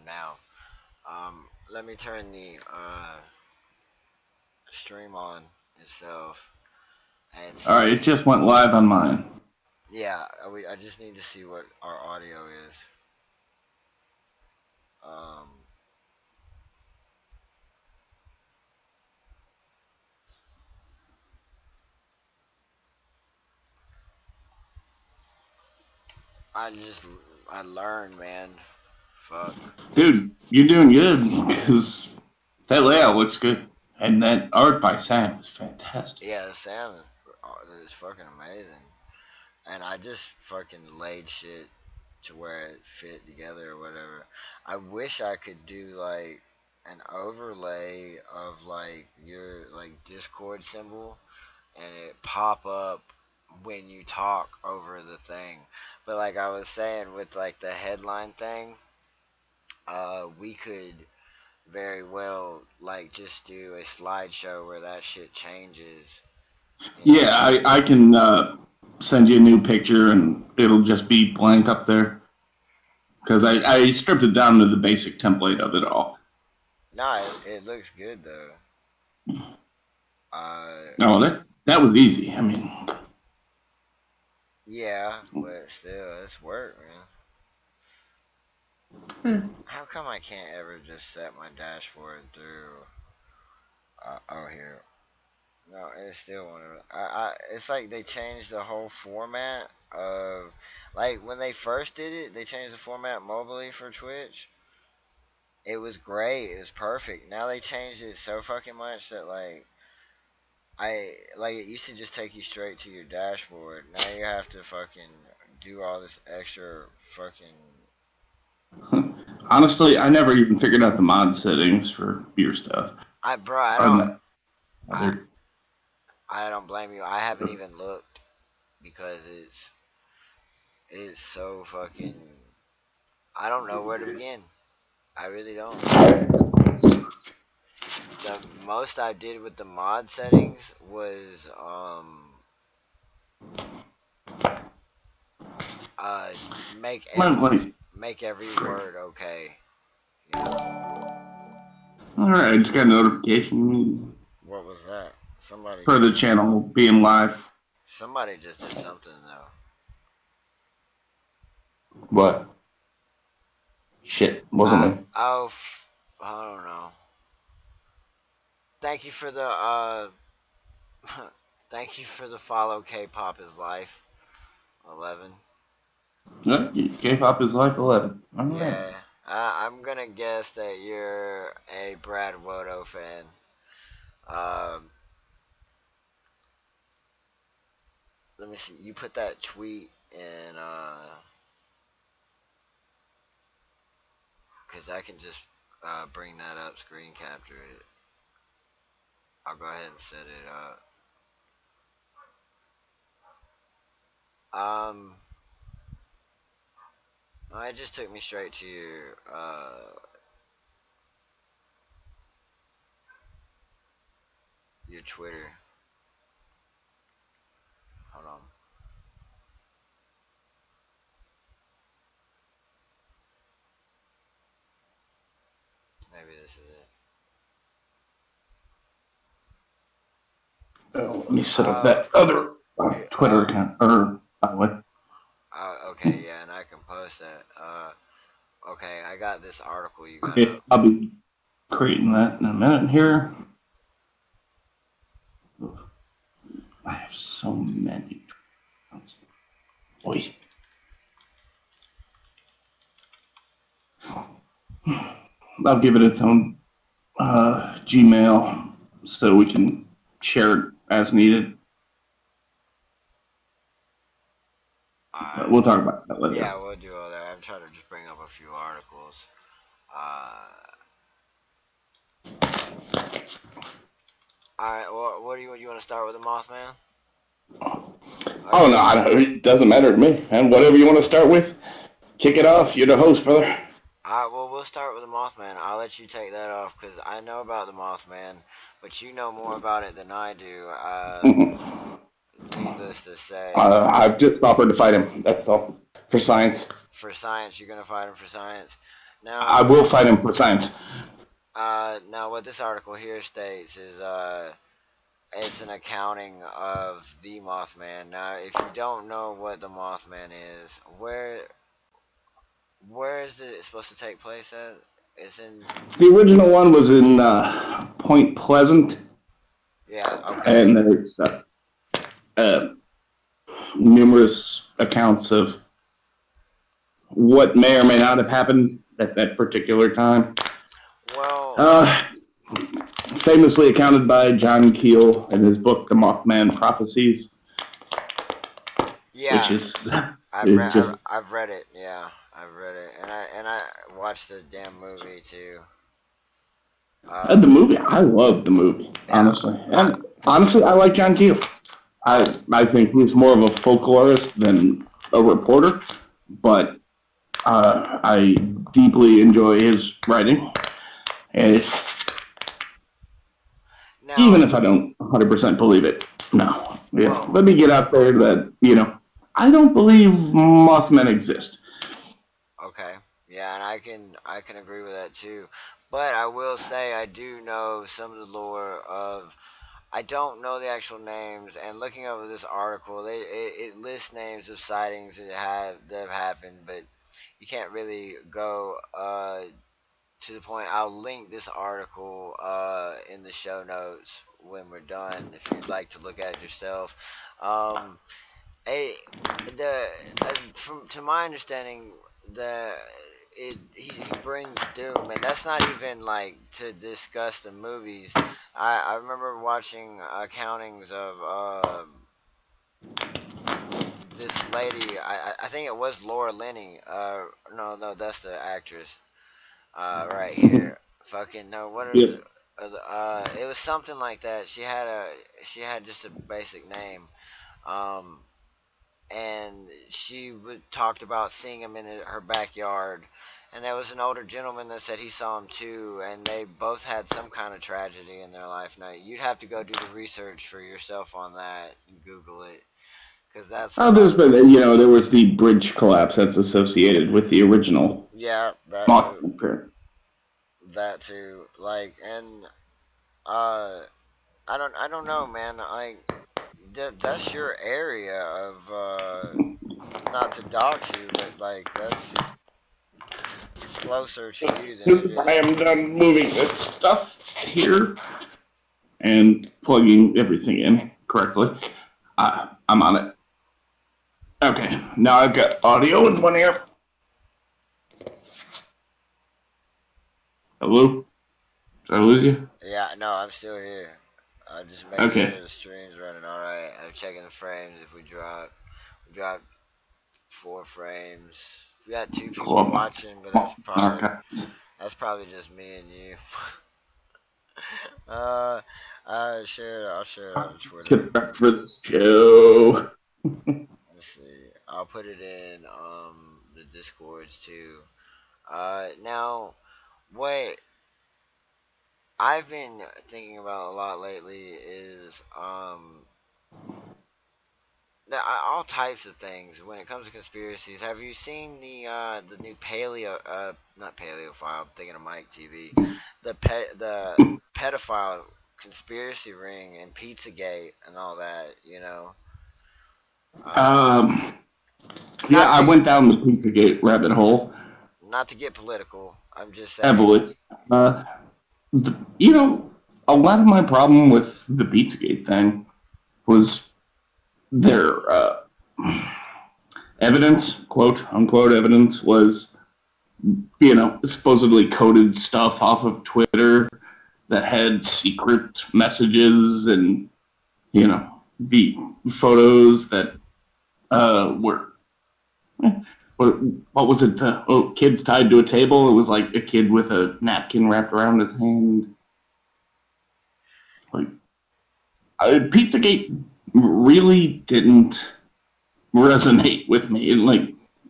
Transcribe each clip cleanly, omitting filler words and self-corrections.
now. Let me turn the stream on itself and All right, see. it just went live on mine. Yeah, I just need to see what our audio is. Um, I just I learned, man. Fuck. Dude, you're doing good because that layout looks good. And that art by Sam is fantastic. Yeah, the salmon is fucking amazing, and I just fucking laid shit to where it fit together or whatever. I wish I could do like an overlay of like your like Discord symbol and it pop up when you talk over the thing. But like I was saying with like the headline thing, we could very well like just do a slideshow where that shit changes. You know? Yeah, I can send you a new picture and it'll just be blank up there. Because I stripped it down to the basic template of it all. Nah, it looks good though. No, that was easy. I mean, Yeah, but still, it's work, man. How come I can't ever just set my dashboard through? Oh, here. No, it's still one of. It's like they changed the whole format of, like when they first did it, they changed the format mobily for Twitch. It was great. It was perfect. Now they changed it so fucking much that like it used to just take you straight to your dashboard. Now you have to fucking do all this extra fucking. honestly, I never even figured out the mod settings for beer stuff. Bro, I Other, I don't blame you. I haven't even looked because it's so fucking. I don't know where to begin. I really don't. The most I did with the mod settings was uh make every like, make every word okay. You know all right, I just got a notification what was that? for the channel being live. Somebody just did something though. What? Shit, wasn't me. I don't know. Thank you for the thank you for the follow. K-pop is life. 11. Yeah, K-pop is like 11. All right. Yeah, I'm gonna guess that you're a Brad Wodo fan. Um, let me see. You put that tweet in, cause I can just bring that up, screen capture it. I'll go ahead and set it up. Um, no, it just took me straight to your Twitter. Hold on. Maybe this is it. Oh, let me set up that other Twitter account. Or, what? Okay, yeah, and I can post that. Okay, I got this article you got Okay, up. I'll be creating that in a minute here. I have so many. Boy. I'll give it its own Gmail so we can share it as needed. But we'll talk about that later. Yeah, we'll do all that. I'm trying to just bring up a few articles. Alright, what do you want to start with the Mothman? Oh, no, it doesn't matter to me. And whatever you want to start with, kick it off. You're the host, brother. Alright, well, we'll start with the Mothman. I'll let you take that off because I know about the Mothman, but you know more about it than I do. Needless to say. I've just offered to fight him. That's all. For science. For science, you're going to fight him for science. Now, I will fight him for science. now what this article here states is it's an accounting of the Mothman. Now, if you don't know what the Mothman is, where is it supposed to take place at? It's in. The original one was in Point Pleasant, Yeah. Okay. and there's uh, numerous accounts of what may or may not have happened at that particular time. Well. Uh, Famously accounted by John Keel in his book, The Mothman Prophecies, which Yeah. is, I've is read. just I've read it. Yeah. I've read it, and I watched the damn movie too. the Um. movie. I love the movie, Yeah. honestly. I. And honestly, I like John Keel. I. I think he's more of a folklorist than a reporter, but I deeply enjoy his writing. And Now. even if I don't 100% believe it, no. Yeah, Well. let me get out there that, I don't believe Mothmen exist. Okay. Yeah, and I can agree with that too. But I will say I do know some of the lore of. I don't know the actual names, and looking over this article, it lists names of sightings that have happened, but you can't really go to the point. I'll link this article in the show notes when we're done, if you'd like to look at it yourself. Um, a, the from to my understanding, he brings doom, and that's not even like to discuss the movies. I remember watching accountings of this lady. I think it was Laura Linney. No, that's the actress. Right here. Fucking no. What are Yep. it was something like that. She had just a basic name. Um, and she talked about seeing him in her backyard. And there was an older gentleman that said he saw him too, and they both had some kind of tragedy in their life. Now you'd have to go do the research for yourself on that, and Google it, because that's a Oh, lot there's of been, research. there was the bridge collapse that's associated with the original Yeah, that too. Mothman appearance. That too. Like, and uh, I don't know, man. Like, that's your area of not to dox you, but like that's it's closer to you As than soon it as I is. am done moving this stuff here and plugging everything in correctly, I'm on it. Okay, now I've got audio in one ear. Hello? Did I lose you? Yeah, no, I'm still here. I'm just making Okay. sure the stream's running all right. I'm checking the frames. If we drop 4 frames. We got 2 people Cool. watching, but that's probably Okay. that's probably just me and you. uh, I'll share it on Let's Twitter. get back for the show. Let's see. I'll put it in the discords too. Now what I've been thinking about a lot lately is all types of things when it comes to conspiracies. Have you seen the new paleo not paleophile? I'm thinking of Mike TV. The pedophile conspiracy ring and Pizzagate and all that. Uh, Um, yeah, not I to went down the Pizzagate rabbit hole not to get political. I'm just saying. heavily. Uh, the, you know, a lot of my problem with the Pizzagate thing was their evidence, quote unquote evidence, was, supposedly coded stuff off of Twitter that had secret messages and, the photos that were, what was it? Kids tied to a table. It was like a kid with a napkin wrapped around his hand. Like, Pizzagate really didn't resonate with me.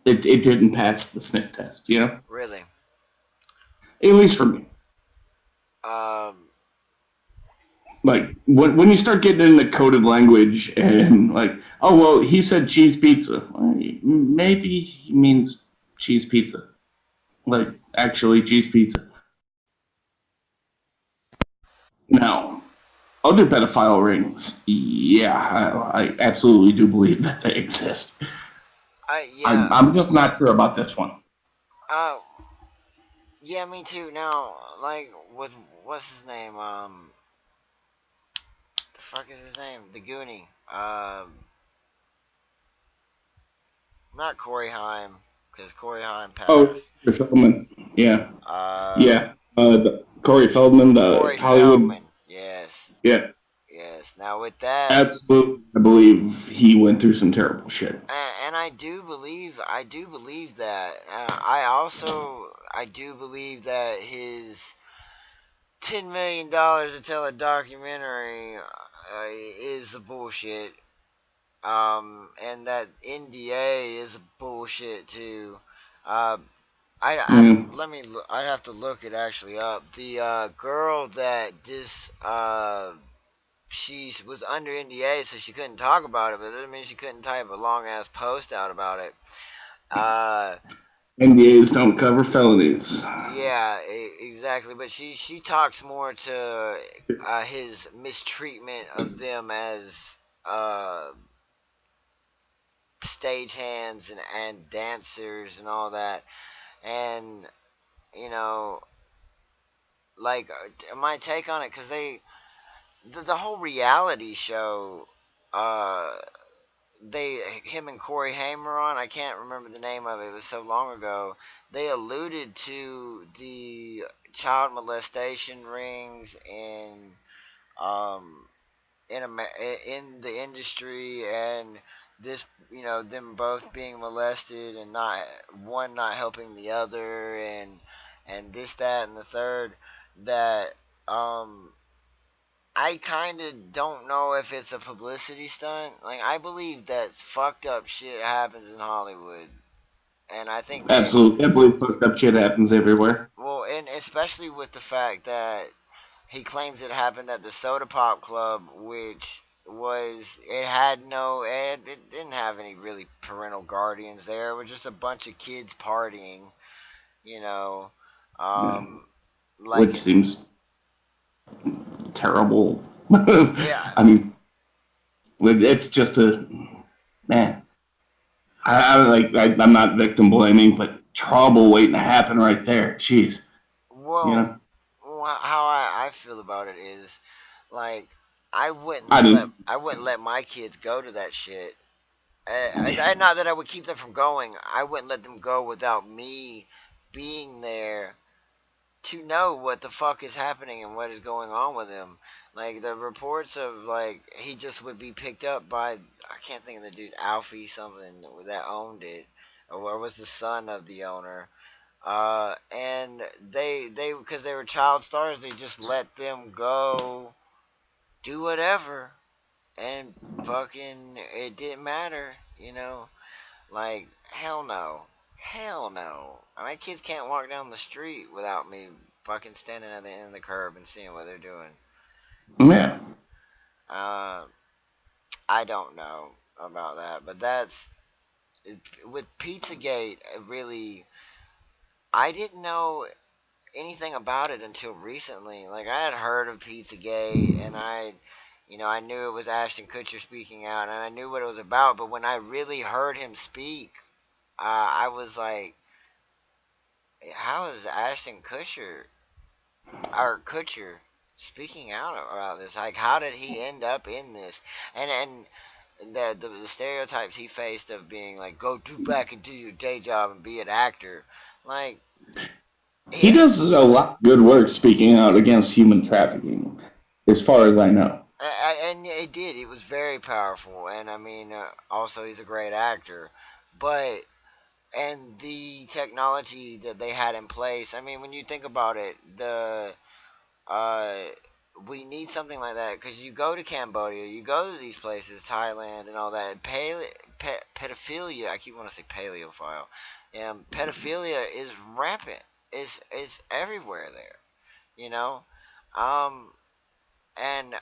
It didn't pass the sniff test, Really. At least for me. Um. Like, when you start getting into coded language and, like, oh, well, he said cheese pizza. Well, maybe he means cheese pizza. like actually cheese pizza. Now, other pedophile rings, yeah, I absolutely do believe that they exist. Yeah. I'm just not sure about this one. Uh, yeah, me too. Now, like with what's his name? The fuck is his name? The Goonie. Not Corey Haim, because Corey Haim Oh, passed. Corey Feldman. Yeah, Uh, yeah. Corey Feldman, the Corey Hollywood. Feldman. Yes, Yeah, yes. Now with that, absolutely. I believe he went through some terrible shit. and I do believe that. I do believe that his $10 million to tell a documentary is a bullshit. And that NDA is bullshit too. Uh, Mm, let me I'd have to look it actually up. The girl that this she was under NDA, so she couldn't talk about it, but that doesn't mean she couldn't type a long ass post out about it. Uh, NDAs don't cover felonies. yeah, exactly. But she talks more to his mistreatment of them as stagehands and dancers and all that, and you know, like my take on it, because the whole reality show, uh, him and Corey Haim were on. I can't remember the name of it. It was so long ago. They alluded to the child molestation rings um in in the industry, and this, them both being molested, and not one not helping the other, and this, that, and the third, that um I kind of don't know if it's a publicity stunt. Like, I believe that fucked up shit happens in Hollywood, and I think they, Absolutely. I believe fucked up shit happens everywhere. well, and especially with the fact that he claims it happened at the Soda Pop Club, which it didn't have any really parental guardians there. It was just a bunch of kids partying, you know, Yeah. um, like, Which seems terrible. yeah. I mean, it's just a man. I'm not victim blaming, but trouble waiting to happen right there. Jeez, you Well, know. how I feel about it is, like, I mean, I wouldn't let my kids go to that shit. Not that I would keep them from going. I wouldn't let them go without me being there to know what the fuck is happening and what is going on with him. Like, the reports of, like, he just would be picked up by, I can't think of the dude, Alfie something, that owned it, or was the son of the owner. And because they were child stars, they just let them go do whatever, and fucking it didn't matter, you know. Like, hell no. Hell no. My kids can't walk down the street without me fucking standing at the end of the curb and seeing what they're doing. You know? yeah. Uh, I don't know about that, but with Pizzagate, it really, I didn't know anything about it until recently. Like, I had heard of Pizzagate, and I knew it was Ashton Kutcher speaking out, and I knew what it was about, but when I really heard him speak, I was like, how is Ashton Kutcher speaking out about this? Like, how did he end up in this? And the stereotypes he faced of being like, go do back and do your day job and be an actor. Like, He yeah, does a lot of good work speaking out against human trafficking, as far as I know. and it did. It was very powerful, and I mean, also he's a great actor, but and the technology that they had in place. I mean, when you think about it, uh, we need something like that, because you go to Cambodia, you go to these places, Thailand, and all that. Pedophilia. I keep wanting to say paleophile. Pedophilia is rampant. Is everywhere there. You know, um, and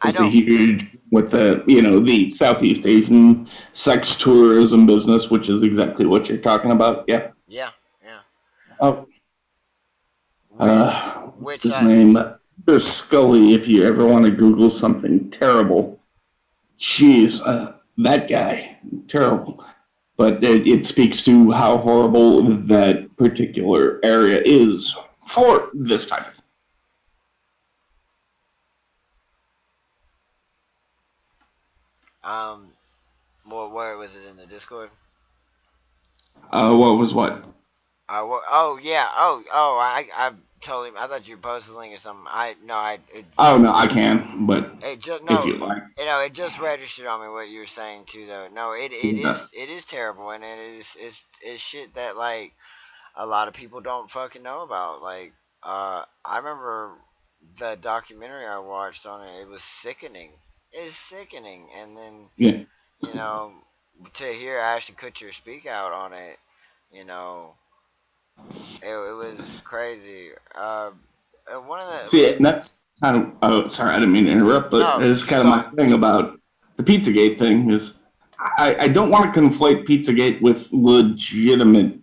I It's a don't. huge with the Southeast Asian sex tourism business, which is exactly what you're talking about. Yeah. Yeah, yeah. Oh, Which, what's which his I, name? There's Scully. If you ever want to Google something terrible, jeez, that guy, terrible. But it speaks to how horrible that particular area is for this type of thing. um, where was it in the Discord? What was what? Oh yeah, I totally. I thought you posted a link or something. I no, I Oh no, I can, but it just if no, you like, it just registered on me what you were saying too though. No, yeah. it is terrible and it's shit that like a lot of people don't fucking know about. Like, I remember the documentary I watched on it. It was sickening. It's sickening, and then Yeah. you know to hear Ashton Kutcher speak out on it, you know, it was crazy. One of the See, and that's kind of. Oh, sorry, I didn't mean to interrupt, but no, it's keep kind of my going. thing about the Pizzagate thing is I don't want to conflate Pizzagate with legitimate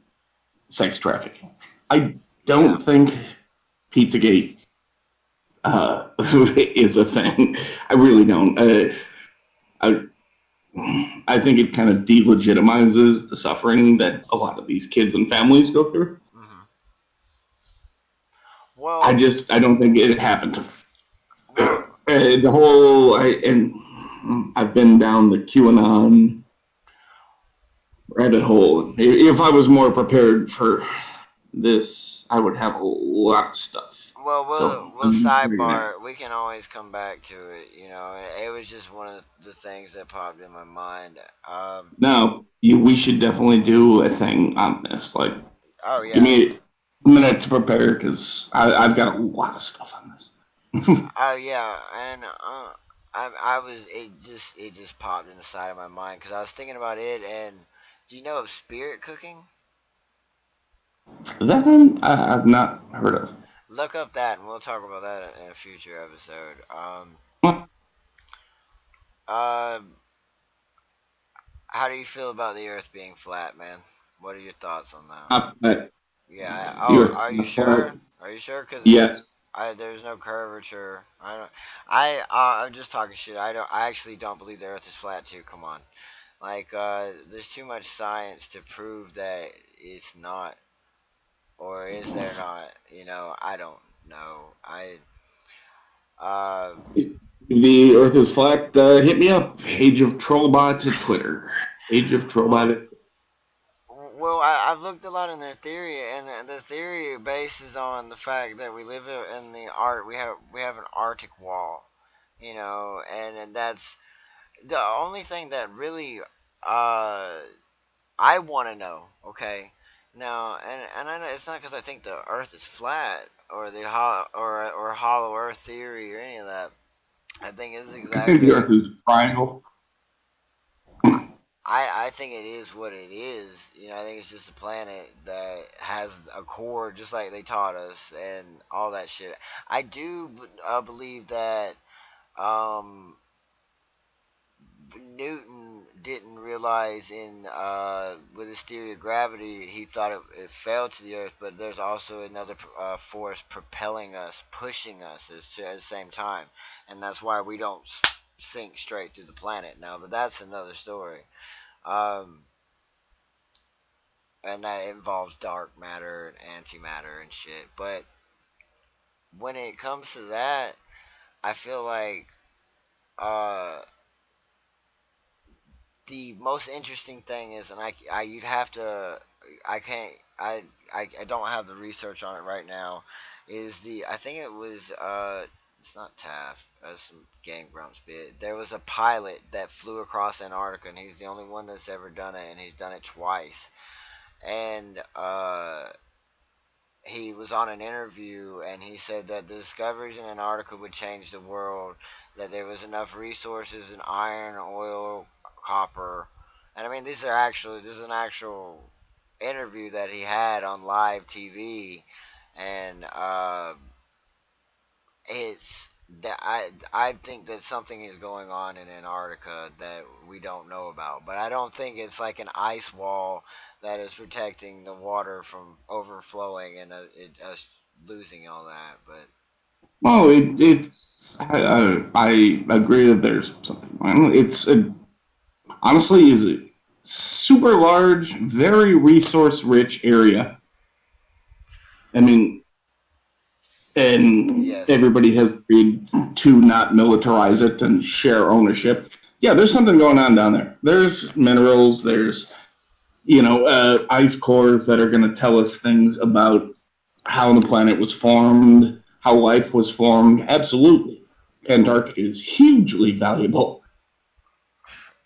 sex trafficking. I Yeah. don't think Pizzagate is a thing. I really don't. I I think it kind of delegitimizes the suffering that a lot of these kids and families go through. Hmm. I Well, just I don't think it happened. well, The whole and I've been down the QAnon rabbit hole. If I was more prepared for this, I would have a lot of stuff. So we'll I'm figuring it. sidebar. We can always come back to it. You know, it was just one of the things that popped in my mind. Now, we should definitely do a thing on this. Like, Oh give yeah. me a minute to prepare because I've got a lot of stuff on this. Oh yeah, and I was it just popped in the side of my mind because I was thinking about it. And do you know of spirit cooking? That one I've not heard of. Look up that, and we'll talk about that in a future episode. Well, Uh, how do you feel about the Earth being flat, man? What are your thoughts on that? stop that. Yeah. The Oh, Earth's are you not flat. sure? Are you sure? Cause Yes. there's no curvature. I don't. I'm just talking shit. I don't. I actually don't believe the Earth is flat too. Come on. Like, there's too much science to prove that it's not, or is there not? You know, I don't know. Uh, If the Earth is flat, hit me up. Age of Trollbot to Twitter. Age of well, Trollbot. I've looked a lot in their theory, and the theory bases on the fact that we live in the art. We have an Arctic wall, you know, and that's the only thing that really uh I want to know. Okay, now and I know it's not because I think the Earth is flat or the hollow or hollow Earth theory or any of that. I think it's I think the exactly. Earth is a triangle. I think it is what it is. You know, I think it's just a planet that has a core, just like they taught us, and all that shit. I do believe that um, Newton didn't realize in with his theory of gravity, he thought it fell to the Earth, but there's also another force propelling us, pushing us at the same time, and that's why we don't sink straight through the planet now. But that's another story. Um, and that involves dark matter and antimatter and shit. But when it comes to that, I feel like uh, the most interesting thing is, and you'd have to, I can't, I don't have the research on it right now. Is I think it was, it's not Taft, some Game Grumps bit. There was a pilot that flew across Antarctica, and he's the only one that's ever done it, and he's done it twice. And he was on an interview and he said that the discoveries in Antarctica would change the world, that there was enough resources in iron, oil, copper. And I mean, this is an actual interview that he had on live TV. And it's that I think that something is going on in Antarctica that we don't know about. But I don't think it's like an ice wall that is protecting the water from overflowing and us losing all that. But Well, it's I agree that there's something. It's honestly is a super large, very resource rich area. I mean, and yes, everybody has agreed to not militarize it and share ownership. Yeah, there's something going on down there. There's minerals. There's ice cores that are going to tell us things about how the planet was formed, how life was formed. Absolutely, Antarctica is hugely valuable.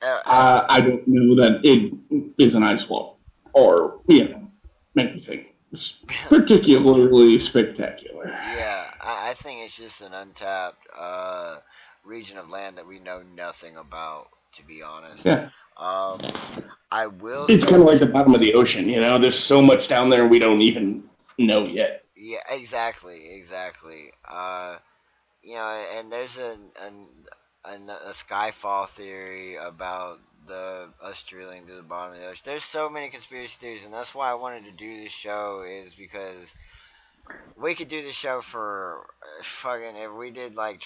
I don't know that it is an ice wall or anything. It's particularly spectacular. yeah, I think it's just an untapped region of land that we know nothing about. To be honest, Yeah, um, I will it's say, kind of like the bottom of the ocean. There's so much down there we don't even know yet. yeah, exactly, exactly. And there's a skyfall theory about the us drilling to the bottom of the ocean. There's so many conspiracy theories, and that's why I wanted to do this show is because we could do this show for fucking if we did like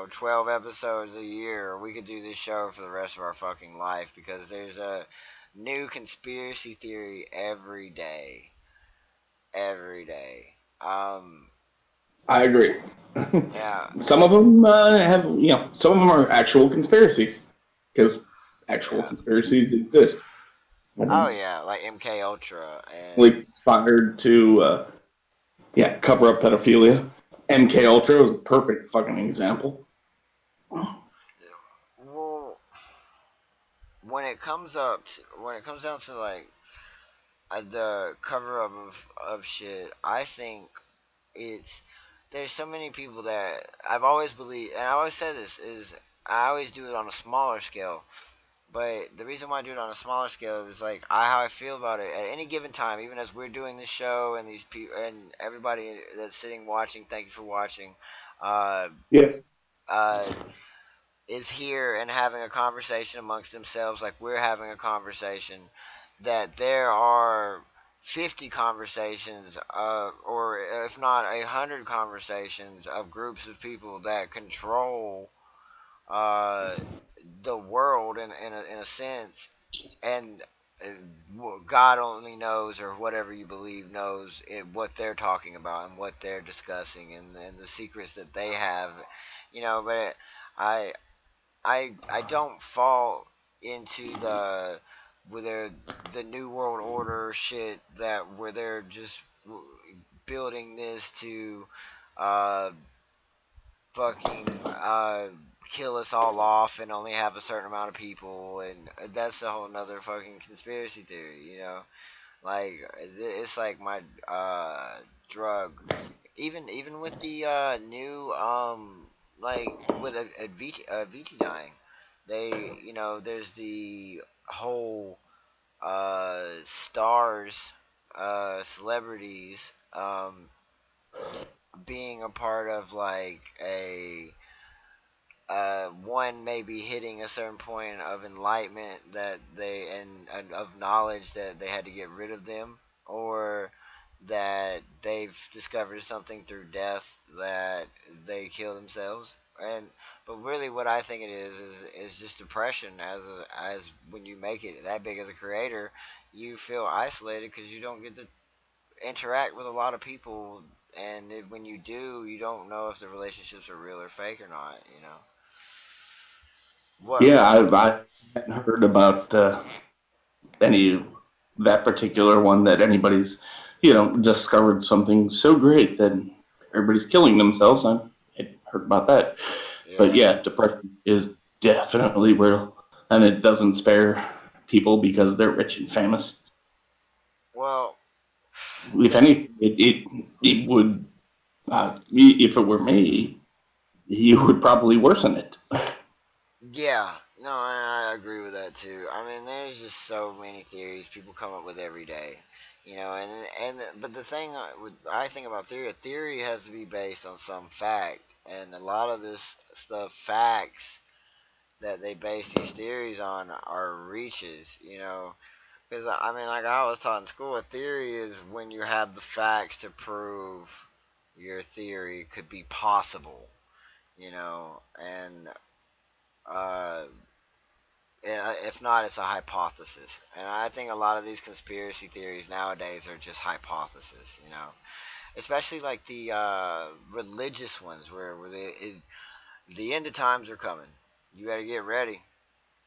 12 episodes a year, we could do this show for the rest of our fucking life because there's a new conspiracy theory every day. I agree. Yeah, Some of them some of them are actual conspiracies because actual yeah. conspiracies exist. Oh Um, yeah, like MK Ultra and like inspired to cover up pedophilia. MK Ultra was a perfect fucking example. well, when it comes down to like the cover up of shit, I think it's there's so many people that I've always believed, and I always said this is I always do it on a smaller scale. But the reason why I do it on a smaller scale is like how I feel about it at any given time, even as we're doing this show and these people and everybody that's sitting watching. Thank you for watching. Uh, Yes. uh, is here and having a conversation amongst themselves like we're having a conversation, that there are 50 conversations, or if not 100 conversations of groups of people that control uh, the world in a sense, and God only knows, or whatever you believe knows what they're talking about and what they're discussing, and the secrets that they have, But I I don't fall into the where they're the new world order shit that where they're just building this to uh fucking kill us all off and only have a certain amount of people, and that's a whole nother fucking conspiracy theory. Like it's like my drug, even with the new like with a VT dying, there's the whole stars, celebrities, being a part of like a one maybe hitting a certain point of enlightenment that and of knowledge that they had to get rid of them, or that they've discovered something through death that they kill themselves. And but really what I think it is just depression. As when you make it that big as a creator, you feel isolated because you don't get to interact with a lot of people, and when you do, you don't know if the relationships are real or fake or not. What Yeah, what I hadn't heard about any that particular one that anybody's discovered something so great that everybody's killing themselves. I hadn't heard about that, but Yeah. yeah, depression is definitely real, and it doesn't spare people because they're rich and famous. Well, If the any, it would. If it were me, you would probably worsen it. yeah, No, I agree with that too. I mean, there's just so many theories people come up with every day, but the thing I think about theory, a theory has to be based on some fact, and a lot of this stuff, facts that they base these theories on are reaches. Because I mean, like I was taught in school, a theory is when you have the facts to prove your theory could be possible, and uh, if not, it's a hypothesis. And I think a lot of these conspiracy theories nowadays are just hypotheses, especially like the religious ones where the end of times are coming. You better get ready.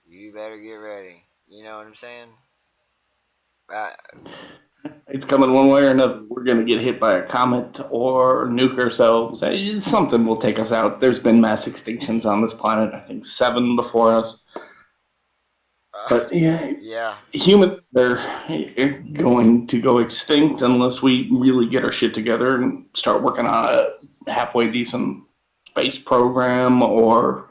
You better get ready. You know what I'm saying? Uh, It's coming one way or another. We're going to get hit by a comet or nuke ourselves. Something will take us out. There's been mass extinctions on this planet. I think 7 before us. uh, But yeah, yeah. humans are going to go extinct unless we really get our shit together and start working on a halfway decent space program or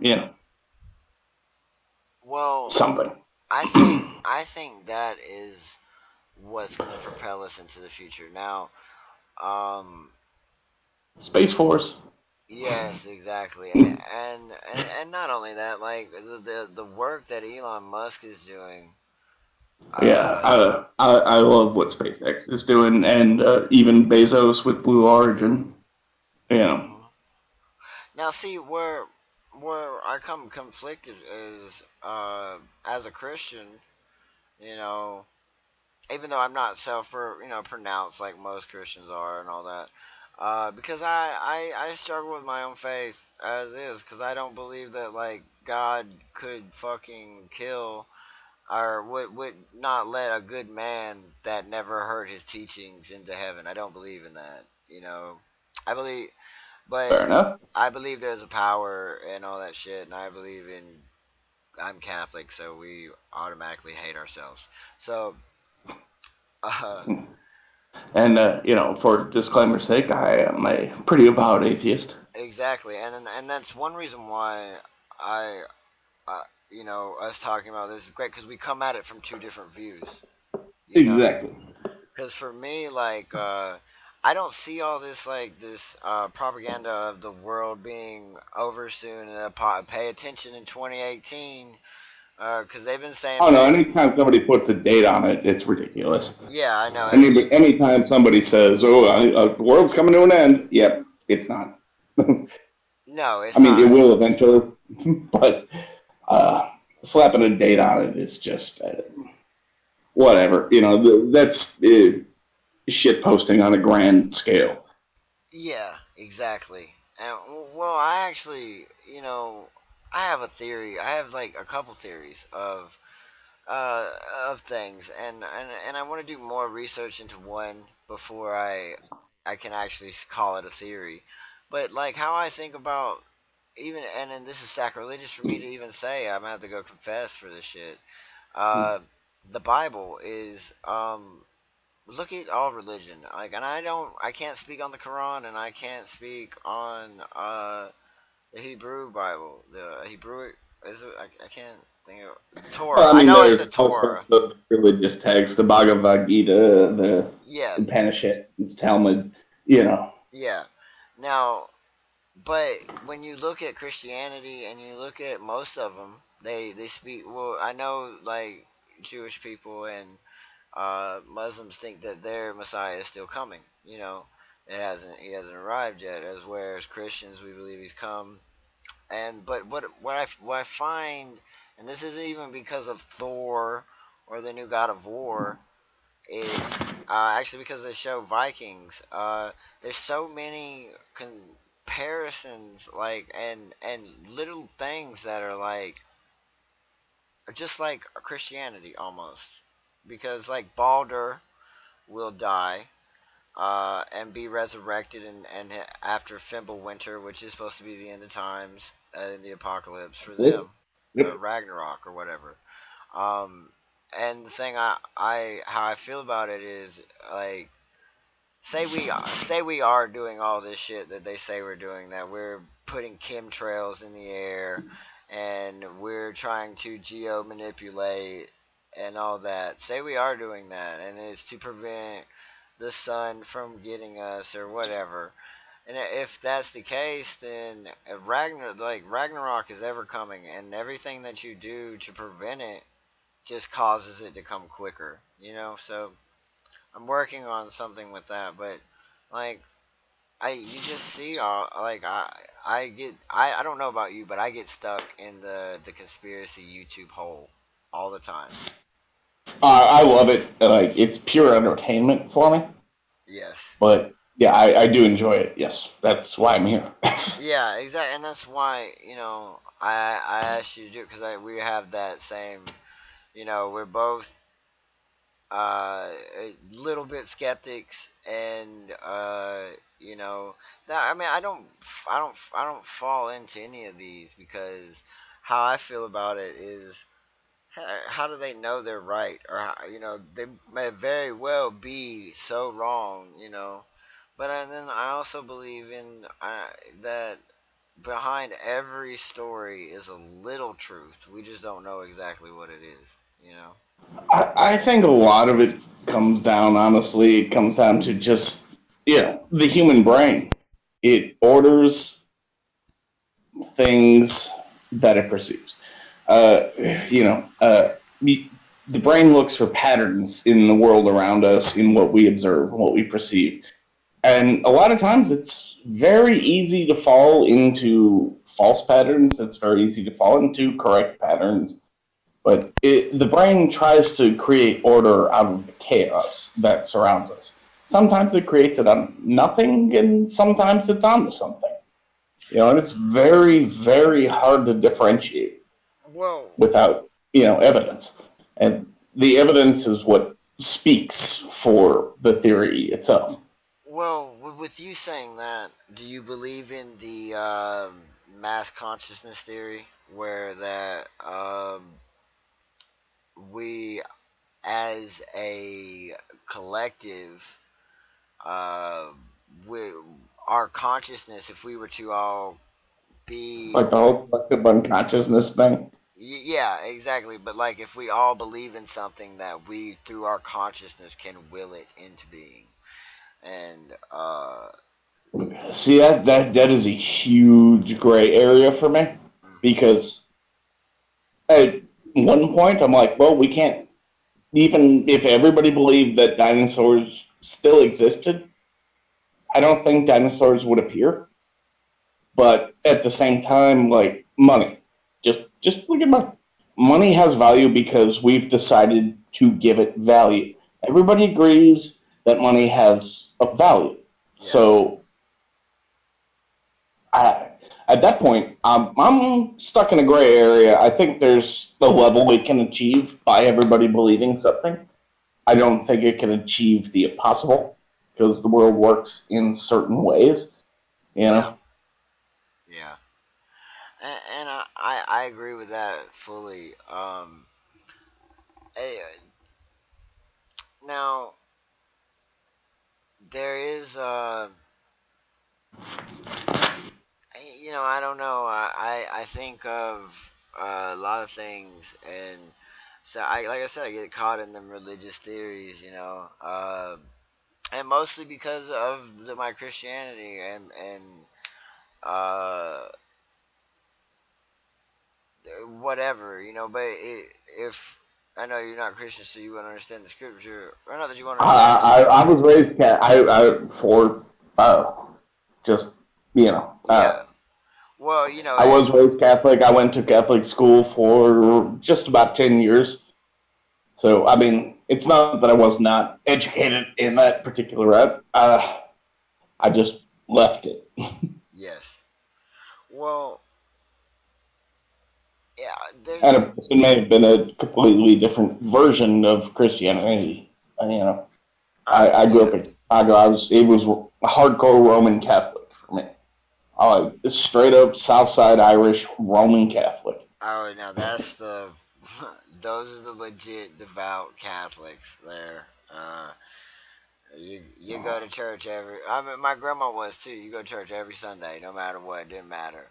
Well, something. I think that is what's going to propel us into the future. Now, um, Space Force. yes, exactly, and not only that, like the work that Elon Musk is doing. Yeah, Uh, I love what SpaceX is doing, and even Bezos with Blue Origin. You know, mhm. Now, see where I come conflicted is as a Christian, you know, even though I'm not pronounced like most Christians are and all that. Because I struggle with my own faith as is, because I don't believe that like God could fucking kill or would not let a good man that never heard his teachings into heaven. I don't believe in that. I believe, but fair enough. I believe there's a power and all that shit, and I believe in. I'm Catholic, so we automatically hate ourselves. So, uh, And for disclaimer's sake, I am a pretty avowed atheist. exactly, and that's one reason why I, us talking about this is great because we come at it from two different views. You know, Exactly. because for me, like, I don't see all this like this propaganda of the world being over soon and pay attention in 2018 because they've been saying Oh no! pay. Anytime somebody puts a date on it, it's ridiculous. Yeah, I know, and Anytime somebody says, "Oh, the world's coming to an end," yep, it's not. no, I it's mean, it not. will eventually, but uh, slapping a date on it is just whatever. That's shit posting on a grand scale. Yeah, exactly. And well, I actually, I have a theory. I have like a couple theories uh of things, and I want to do more research into one before I can actually call it a theory. But like how I think about even and then this is sacrilegious for me to even say. I'm gonna have to go confess for this shit. Uh, the Bible is look at all religion. Like, and I can't speak on the Quran, and I can't speak on the Hebrew Bible. The Hebrew is it? I can't think of the Torah. Well, I I mean, know it's the there's all Torah. sorts of religious texts, the Bhagavad Gita, Yeah, the Upanishads, Talmud. You know, yeah. Now, but when you look at Christianity and you look at most of them, they speak. Well, I know like Jewish people and Muslims think that their Messiah is still coming. He hasn't arrived yet. As whereas Christians, we believe he's come. And but what I find, and this isn't even because of Thor or the new God of War. It's actually because of the show Vikings. There's so many comparisons, like and little things that are just like Christianity almost, because like Balder will die and be resurrected and after Fimbulwinter, which is supposed to be the end of times in the apocalypse for yep, them, yep. Ragnarok or whatever. Um, and the thing I how I feel about it is like say we are doing all this shit that they say we're doing, that we're putting chemtrails in the air and we're trying to geo manipulate and all that. Say we are doing that, and it's to prevent the sun from getting us or whatever. And if that's the case, then Ragnarok is ever coming, and everything that you do to prevent it just causes it to come quicker. So I'm working on something with that, but like you just see all like I don't know about you, but I get stuck in the conspiracy YouTube hole all the time. I love it. Like it's pure entertainment for me. Yes. But yeah, I do enjoy it. Yes, that's why I'm here. Yeah, exactly, and that's why I asked you to do it because we have that same. We're both a little bit skeptics, and you know that I don't fall into any of these because how I feel about it is how do they know they're right, or they may very well be so wrong. But then I also believe in that behind every story is a little truth. We just don't know exactly what it is. I think a lot of it comes down, honestly, it comes down to just, the human brain. It orders things that it perceives. Uh, you know, uh, the brain looks for patterns in the world around us, in what we observe, what we perceive. And a lot of times it's very easy to fall into false patterns. It's very easy to fall into correct patterns. But the brain tries to create order out of the chaos that surrounds us. Sometimes it creates it out of nothing, and sometimes it's onto something. And it's very, very hard to differentiate Well, without, evidence. And the evidence is what speaks for the theory itself. with you saying that, do you believe in the mass consciousness theory, where that we, as a collective, uh, we, our consciousness, if we were to all be, Like the whole collective unconsciousness thing. yeah, exactly. But like, if we all believe in something that we, through our consciousness, can will it into being, and See, that is a huge gray area for me mhm, because at one point I'm like, well, we can't, even if everybody believed that dinosaurs still existed, I don't think dinosaurs would appear. But at the same time, like money, just look at money. Money has value because we've decided to give it value. Everybody agrees that money has a value. yes, So at that point, I'm stuck in a gray area. I think there's the level it can achieve by everybody believing something. I don't think it can achieve the impossible because the world works in certain ways, you yeah, know? yeah. And I agree with that fully. Eh, now there is I don't know. I think of a lot of things, and so like I said, I get caught in them religious theories, and mostly because of my Christianity and uh whatever. But if I know you're not Christian, so you won't understand the scripture, or not that you won't understand the I scripture. was raised for uh, just you know Yeah. Well, I was raised Catholic. I went to Catholic school for just about 10 years. So I mean, it's not that I was not educated in that particular route. I just left it, yes. Well, yeah. There's and a it may have been a completely different version of Christianity. I grew yeah. up in Chicago. It was a hardcore Roman Catholic for me. Straight up Southside Irish Roman Catholic. Oh, now that's the those are the legit devout Catholics there. You go to church every. I mean, my grandma was too. You go to church every Sunday, no matter what. It didn't matter.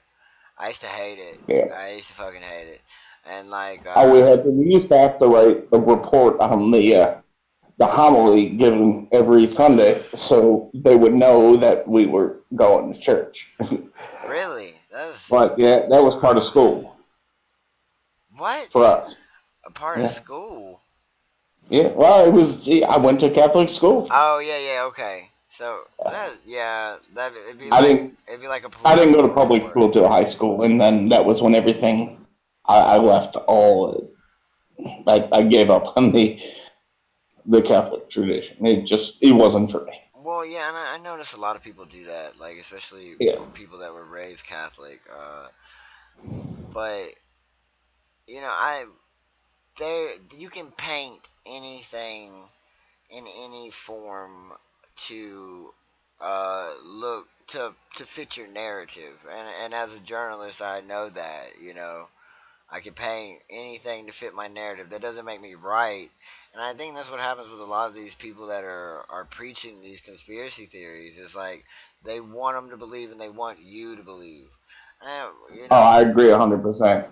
I used to hate it. Yeah. I used to fucking hate it. And like, Oh, we used to have to write a report on the homily given every Sunday, so they would know that we were going to church. really? That's But yeah, that was part of school for what? us. A part of Yeah, school? yeah. Well, it was. Yeah, I went to Catholic school. Oh yeah, yeah, okay. So that yeah, that I didn't. it'd be like a I didn't go to political public report. school till high school, and then that was when everything. I left all. I gave up on the Catholic tradition. It wasn't for me. Well, yeah, and I notice a lot of people do that, like especially Yeah. people that were raised Catholic. But I there you can paint anything in any form to look to fit your narrative, and as a journalist, I know that I can paint anything to fit my narrative. That doesn't make me right. And I think that's what happens with a lot of these people that are preaching these conspiracy theories. It's like they want them to believe and they want you to believe. And, Oh, I agree 100%.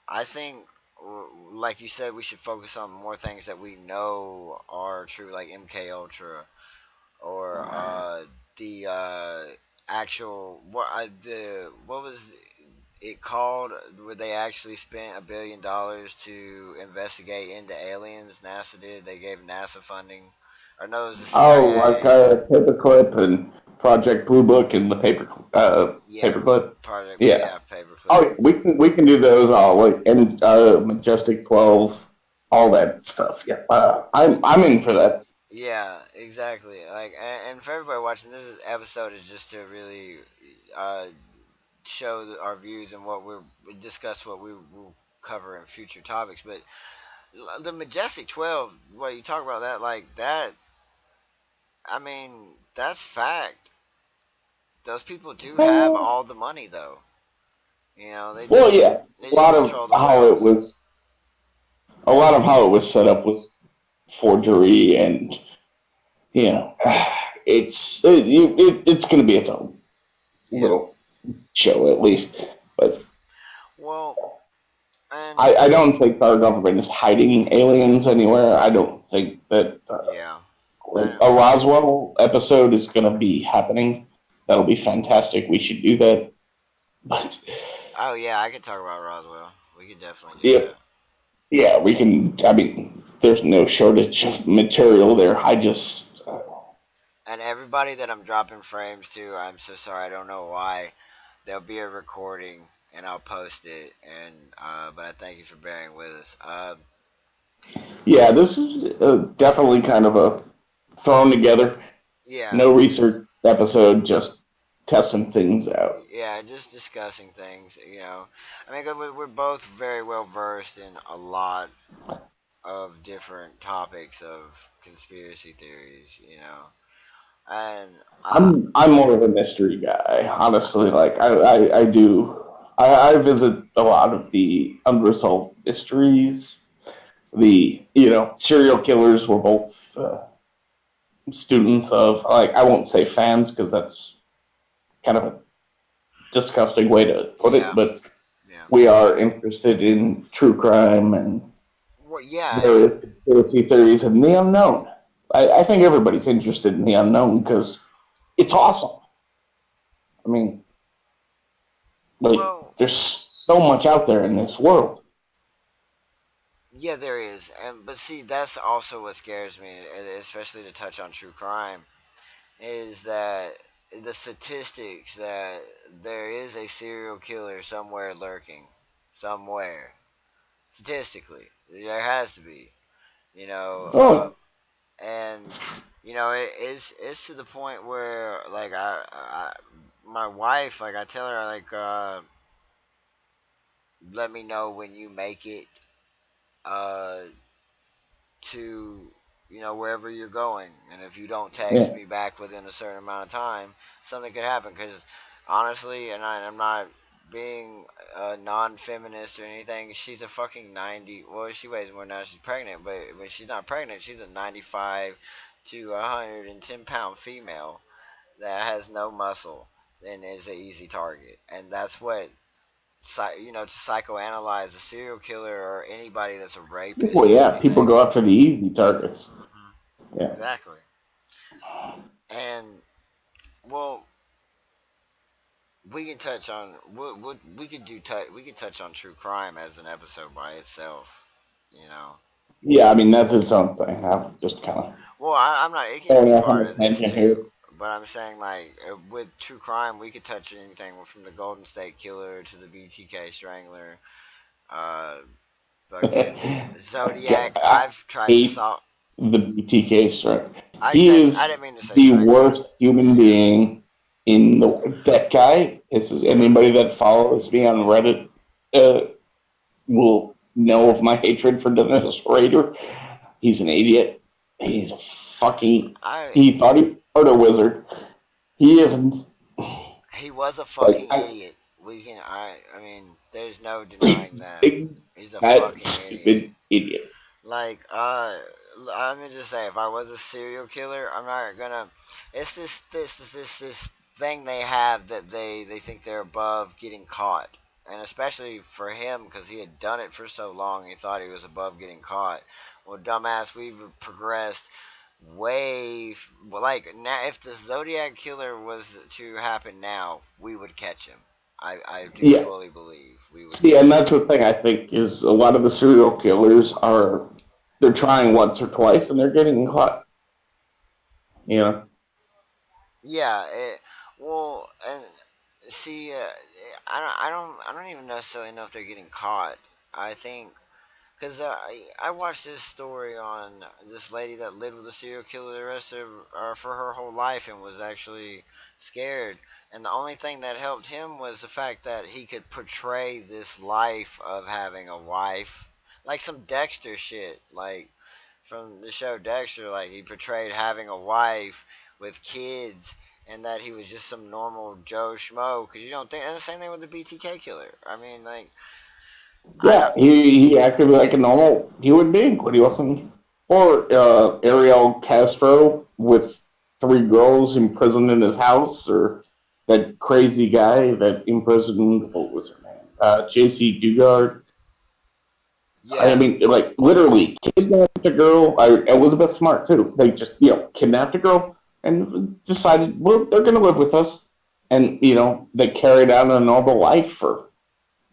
I think, like you said, we should focus on more things that we know are true, like MK Ultra or the actual what was it called where they actually spent $1 billion to investigate into aliens. NASA did. They gave NASA funding, or no, it was the Oh, like CIA. Paperclip and Project Blue Book and the Yeah, Paperclip. project. Yeah. Yeah, paperclip. Oh, we can do those all like and Majestic 12, all that stuff. Yeah, I'm in for that. Yeah, exactly. Like, and for everybody watching, episode is just to really uh, show our views and we discuss what we will cover in future topics. But the Majestic 12, what you talk about that like that, I mean, that's fact. Those people do have Uh, all the money, though. They well, do. yeah, They a do lot of control the how it wealth. was, a lot of how it was set up was forgery, and you know, it's going to be its own Yeah. little show at least. But Well, and I don't think our government is hiding aliens anywhere. I don't think that yeah, like I, a Roswell episode is going to be happening. That'll be fantastic. We should do that. But oh yeah, I could talk about Roswell. We could definitely do yeah, that. yeah, we can. I mean, there's no shortage of material there. I just And everybody that I'm dropping frames to, I'm so sorry. I don't know why. There'll be a recording, and I'll post it. And but I thank you for bearing with us. yeah, this is definitely kind of a thrown together, Yeah, no research episode, just testing things out. yeah, just discussing things. I mean, we're both very well versed in a lot of different topics of conspiracy theories. And I'm more of a mystery guy, honestly. Like I do. I visit a lot of the unresolved mysteries. The serial killers were both students of, like, I won't say fans because that's kind of a disgusting way to put it, yeah, but yeah. we are interested in true crime and Well, yeah, various conspiracy theories and the unknown. I think everybody's interested in the unknown because it's awesome. I mean, like, well, there's so much out there in this world. yeah, there is, but see, that's also what scares me, especially to touch on true crime, is that the statistics that there is a serial killer somewhere lurking, somewhere. Statistically, there has to be, you know, Oh, and it's to the point where like my wife, like I tell her like let me know when you make it uh to wherever you're going, and if you don't text yeah. me back within a certain amount of time, something could happen. Because honestly, and I'm not being a non-feminist or anything, she's a fucking 90. Well, she weighs more now, she's pregnant, but when she's not pregnant, she's a 95 to 110 pound female that has no muscle. and is an easy target, and that's what to psychoanalyze a serial killer or anybody that's a Well, rapist or yeah, people anything. go after the easy targets. Yeah. Exactly. And well, we can touch on we could we could touch on true crime as an episode by itself. You know. Yeah, I mean, that's its own thing. I'm just kind of Well, I'm not. It can throwing be off on part a of this tangent here. too. But I'm saying, like, with true crime, we could touch anything from the Golden State Killer to the BTK Strangler, uh, fucking Zodiac. I I've tried to hate solve. the BTK strike. I He said I is didn't mean to say the Strangler. worst human Yeah. being in the. That guy is anybody that follows me on Reddit uh, will know of my hatred for Dennis Rader. He's an idiot. He's a fucking. I He thought he was a wizard. He isn't. He was a Like, fucking idiot. We can. I mean, there's no denying that. big, He's a fat, fucking idiot. stupid idiot. Like, I'm gonna just say, if I was a serial killer, I'm not gonna. It's this thing they have that they think they're above getting caught, and especially for him because he had done it for so long, he thought he was above getting caught. Well, dumbass, we've progressed like now. If the Zodiac killer was to happen now, we would catch him. I do Yeah. fully believe we would See, and catch him. that's the thing I think is a lot of the serial killers are they're trying once or twice and they're getting caught. You know. Yeah, well, and see, I don't even necessarily know if they're getting caught. I think because I watched this story on this lady that lived with a serial killer the rest of for her whole life and was actually scared. And the only thing that helped him was the fact that he could portray this life of having a wife, like some Dexter shit, like from the show Dexter. Like he portrayed having a wife with kids, and that he was just some normal Joe Schmo. Because you don't think, and the same thing with the BTK killer. I mean, like I Yeah, don't. he acted like a normal human being when he wasn't. Or Ariel Castro with three girls imprisoned in his house, or that crazy guy that imprisoned what was her name? J.C. Dugard. I Yeah, mean, like literally kidnapped a girl. Elizabeth Smart too. They just kidnapped a girl and decided, well, they're going to live with us, and they carried out a normal life for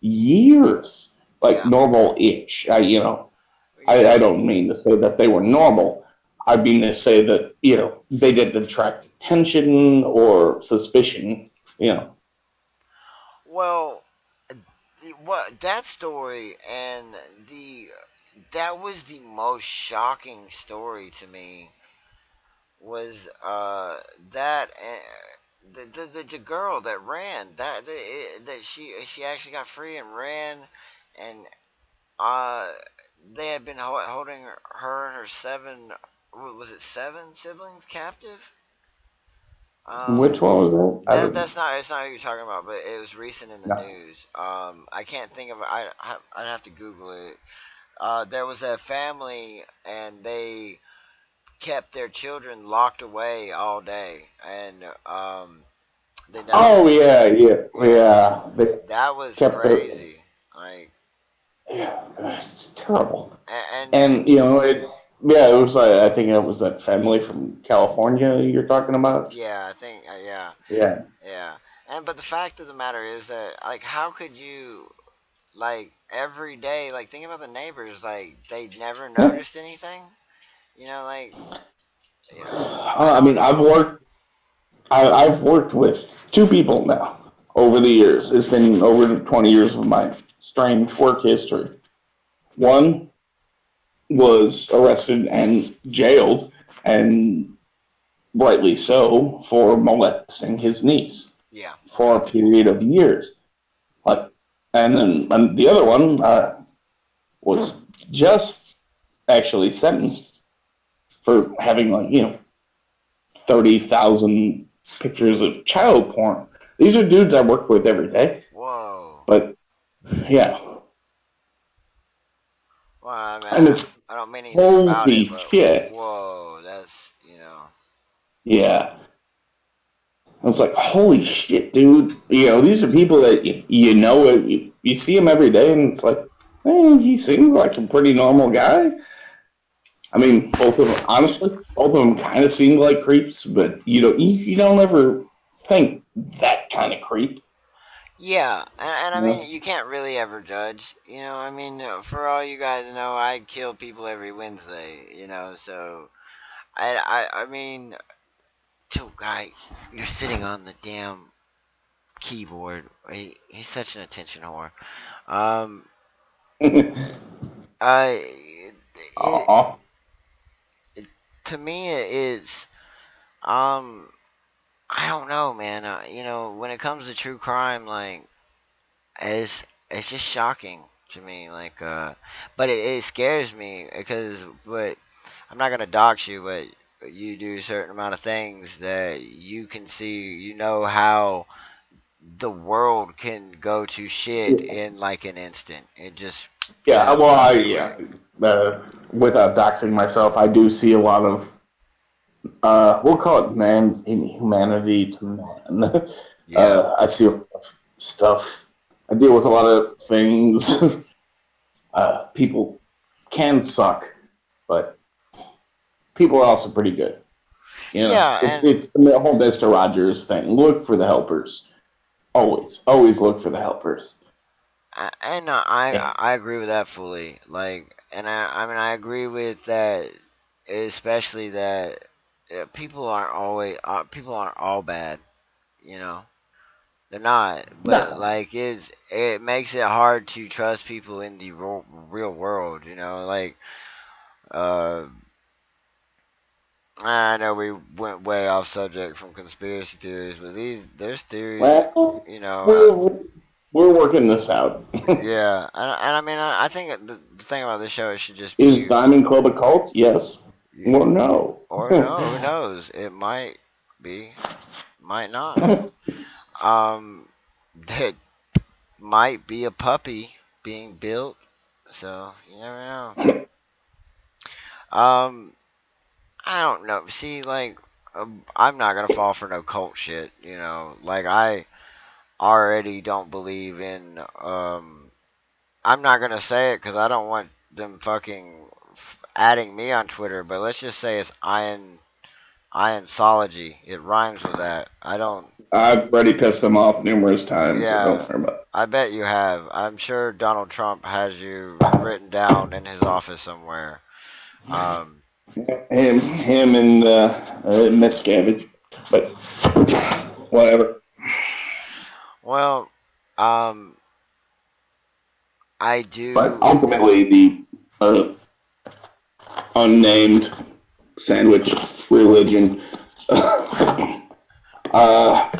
years, like yeah, normal-ish. I yeah. don't mean to say that they were normal. I mean to say that they didn't attract attention or suspicion. You know. Well, what that story and the that was the most shocking story to me was that the girl that ran that she actually got free and ran and uh they had been holding her and her seven, was it seven siblings captive. Which one was that? I That don't that's not it's not who you're talking about, but it was recent in the know. news. I can't think of it. I'd have to Google it. There was a family and they kept their children locked away all day, and they never. Oh yeah, yeah, Yeah, yeah. They that was kept their. crazy. Like, Yeah, it's terrible. and And yeah, it was like I think it was that family from California you're talking about. yeah, I think yeah, Yeah. yeah. And but the fact of the matter is that, like, how could you, like, every day, like, think about the neighbors, like, they never Yeah. noticed anything. Like, I I don't mean, I've know. worked. I've worked with two people now over the years. It's been over 20 years of my strange work history. One was arrested and jailed, and rightly so, for molesting his niece Yeah, for okay. a period of years. Like, and the other one was just actually sentenced for having 30,000 pictures of child porn. These are dudes I work with every day, Whoa. but yeah, Well, I mean, and it's I don't mean anything about it, holy but shit. whoa, that's. Yeah, I was like, holy shit, dude. These are people that you see him every day, and it's like, he seems like a pretty normal guy. I mean, both of them, honestly, both of them kind of seem like creeps, but you don't ever think that kind of creep. Yeah, and I You know? mean, you can't really ever judge. I mean, for all you guys know, I kill people every Wednesday. So I mean, dude, guy, you're sitting on the damn keyboard. He's such an attention whore. Um, I it, Aw. it to me it is um I don't know, man. When it comes to true crime, like it's just shocking to me. Like, but it scares me but I'm not gonna dox you, but you do a certain amount of things that you can see. How the world can go to shit in like an instant. It just Yeah, well, happens quick. without doxing myself, I do see a lot of, we'll call it man's inhumanity to man. Yeah, I see a lot of stuff. I deal with a lot of things. People can suck, but people are also pretty good. yeah, It's the whole Mister Rogers thing. Look for the helpers. Always look for the helpers. and Yeah. I agree with that fully. Like, and I mean I agree with that, especially that people aren't all bad. You know, they're not. But No. like, it makes it hard to trust people in the real world. Like, uh, I know we went way off subject from conspiracy theories, but there's theories. Well, You know, we're we're working this out. yeah, and I mean, I think the thing about this show, it should just Is be, Diamond Club a cult? Yes. you, Well, no. or no, who knows? It might be, might not. Um, that might be a puppy being built, so you never know. Um, I don't know. See, like, I'm not gonna fall for no cult shit. Like I already don't believe in. I'm not gonna say it because I don't want them fucking adding me on Twitter. But let's just say it's Ionsology. It rhymes with that. I don't. I've already pissed them off numerous times, so don't Yeah, worry about I bet you have. I'm sure Donald Trump has you written down in his office somewhere. Um, it. Him, and Miss Cabbage, but whatever. well, um, I But do. ultimately, the unnamed sandwich religion. uh,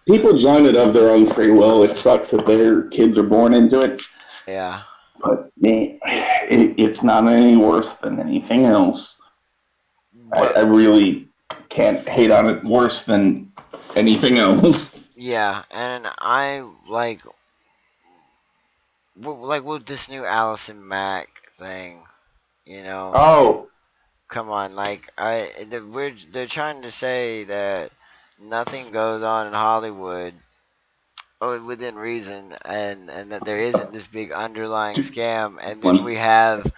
People join it of their own free will. It sucks that their kids are born into it, Yeah. but man, it's not any worse than anything else. I But really can't hate on it worse than anything else. yeah, and I like with this new Allison Mack thing. You know, Oh, come on, like they're trying to say that nothing goes on in Hollywood within reason, and that there isn't this big underlying scam, and then we one. have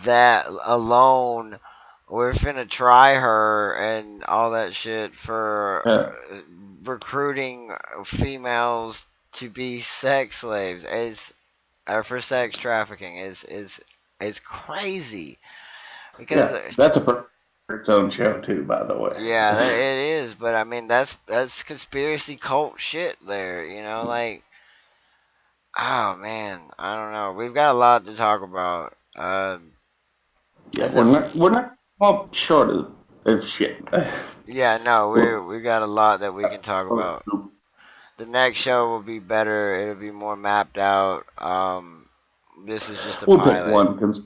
that alone. We're finna try her and all that shit for Yeah, recruiting females to be sex slaves. Or for sex trafficking is crazy because yeah, that's a for its own show too, by the way. yeah, it is. But I mean, that's conspiracy cult shit there. Like, oh man, I don't know. We've got a lot to talk about. Yeah, As a we're not well short of shit. Yeah, no, We'll, we got a lot that we can talk about. The next show will be better. It'll be more mapped out. This was just a we'll pick pilot. one because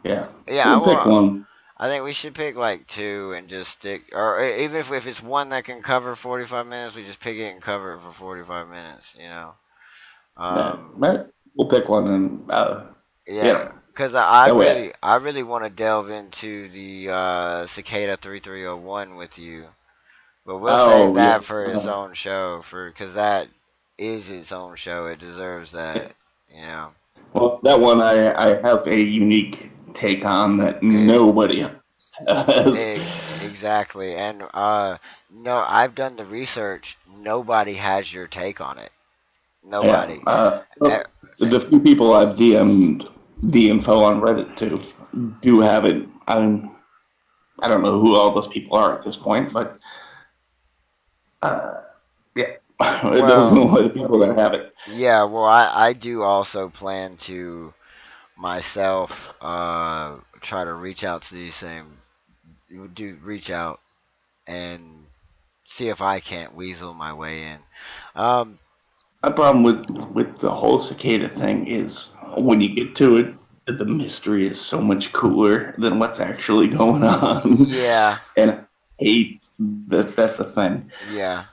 yeah, Yeah, we'll pick well, one. I think we should pick like two and just stick, or even if it's one that can cover 45 minutes, we just pick it and cover it for 45 minutes. Yeah, Um, right. We'll pick one and yeah, because I that way. really want to delve into the Cicada 3301 with you. But we'll save Oh that yes. for its own show, for because that is its own show. It deserves that. Yeah. You know. Well, that one I have a unique take on that It, nobody else has. exactly. And no, I've done the research. Nobody has your take on it. Yeah. Nobody. Eh, Well, eh, the few people I've DM'd the info on Reddit to do have it. I don't know who all those people are at this point, but yeah, those are well, only the people that have it. yeah. Well, I do also plan to myself try to reach out to these same do reach out and see if I can't weasel my way in. Um, My problem with the whole cicada thing is when you get to it, the mystery is so much cooler than what's actually going on, yeah, and I hate that. That's the thing. yeah.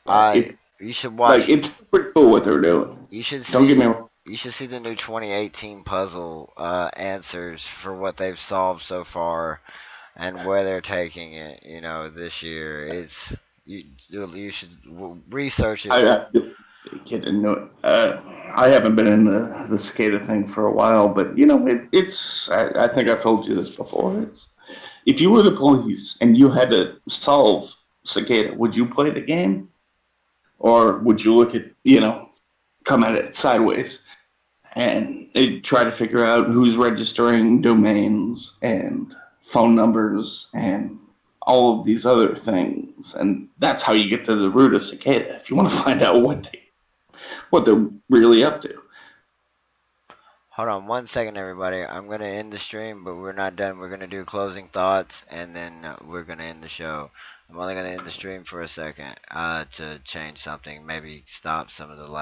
But I it You should like watch. it's pretty cool what they're doing. You should Don't get me see. wrong. You should see the new 2018 puzzle answers for what they've solved so far and where they're taking it. You know, this year. You should research it. I get into it. I haven't been in the cicada thing for a while, but you know, it's. I think I've told you this before. It's if you were the police and you had to solve cicada, would you play the game or would you look at come at it sideways and they'd try to figure out who's registering domains and phone numbers and all of these other things, and that's how you get to the root of cicada if you want to find out what they're really up to. Hold on 1 second, everybody. I'm gonna end the stream, but we're not done. We're gonna do closing thoughts, and then we're gonna end the show. I'm only gonna end the stream for a second to change something, maybe stop some of the lag.